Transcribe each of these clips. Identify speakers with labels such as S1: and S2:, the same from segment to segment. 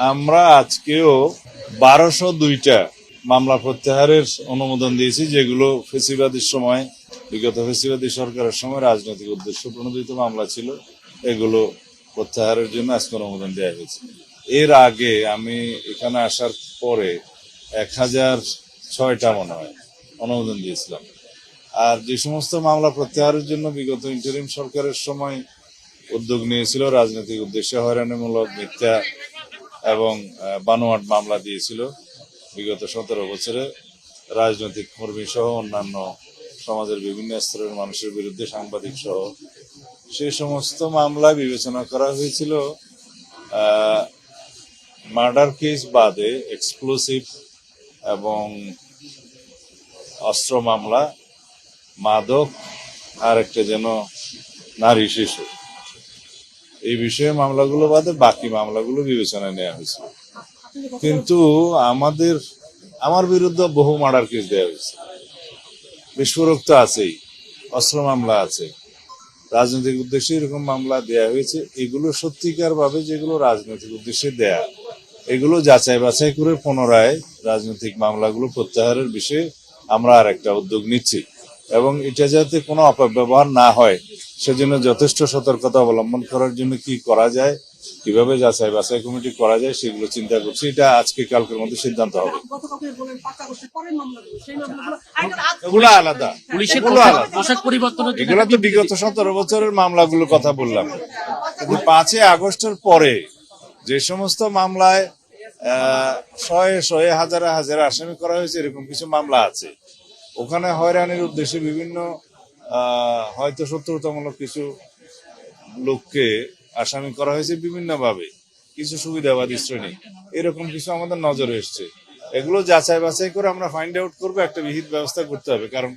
S1: আমরা আজকেও 1202টা মামলা প্রত্যাহারের অনুমোদন দিয়েছি, যেগুলো ফেসিবাদীর সময়, বিগত ফেসিবাদী সরকারের সময় রাজনৈতিক উদ্দেশ্য প্রণোদিত মামলা ছিল। এগুলো প্রত্যাহারের জন্য আজকে অনুমোদন দেওয়া হয়েছে। এর আগে আমি এখানে আসার পরে 1006টা মনে হয় অনুমোদন দিয়েছিলাম। আর যে সমস্ত মামলা প্রত্যাহারের জন্য বিগত ইন্টারিম সরকারের সময় উদ্যোগ নিয়েছিল, রাজনৈতিক উদ্দেশ্যে হয়রানিমূলক, মিথ্যা এবং বানোয়াট মামলা দিয়েছিল বিগত 17 বছরে রাজনৈতিক কর্মী সহ অন্যান্য সমাজের বিভিন্ন স্তরের মানুষের বিরুদ্ধে, সাংবাদিক সহ, সেই সমস্ত মামলা বিবেচনা করা হয়েছিল মার্ডার কেস বাদে এক্সপ্লোসিভ এবং অস্ত্র মামলা, মাদক, আর একটা যেন নারী শিশু, এই বিষয়ে মামলাগুলো বাদে বাকি মামলাগুলো বিবেচনায় নেওয়া হয়েছিল। কিন্তু আমার বিরুদ্ধে বহু মার্ডার কেস দেওয়া হয়েছে, বিস্ফোরক তো আছেই, অস্ত্র মামলা আছে, রাজনৈতিক উদ্দেশ্যে এরকম মামলা দেয়া হয়েছে। এগুলো সত্যিকার ভাবে যেগুলো রাজনৈতিক উদ্দেশ্যে দেয়া, এগুলো যাচাই বাছাই করে পুনরায় রাজনৈতিক মামলাগুলো প্রত্যাহারের বিষয়ে আমরা আর একটা উদ্যোগ নিচ্ছি, এবং এটা যাতে কোনো অপব্যবহার না হয় সেজন্য যথেষ্ট সতর্কতা অবলম্বন করার জন্য কি করা যায়, কিভাবে যাচাই বাছাই কমিটি করা যায়, সেগুলো চিন্তা করছি। এটা আজকে কালকের মধ্যে সিদ্ধান্ত হবে। এগুলো আলাদা, এগুলো তো বিগত 17 বছরের মামলাগুলোর কথা বললাম। কিন্তু 5 আগস্টের পরে যে সমস্ত মামলায় শয়ে শয়ে হাজারে হাজারে আসামি করা হয়েছে, এরকম কিছু মামলা আছে। ওখানে হয়রানির উদ্দেশ্যে বিভিন্ন হয়তো শত্রুতামূলক কিছু লোককে আসামি করা হয়েছে বিভিন্ন ভাবে, কিছু সুবিধাবাদী শ্রেণী, এরকম কিছু আমাদের নজরে এসছে। এগুলো যাচাই বাছাই করে আমরা ফাইন্ড আউট করবো, একটা বিহিত ব্যবস্থা করতে হবে, কারণ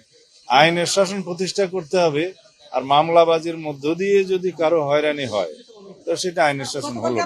S1: আইনের শাসন প্রতিষ্ঠা করতে হবে। আর মামলাবাজির মধ্য দিয়ে যদি কারো হয়রানি হয়, তো সেটা আইনের শাসন হলো না।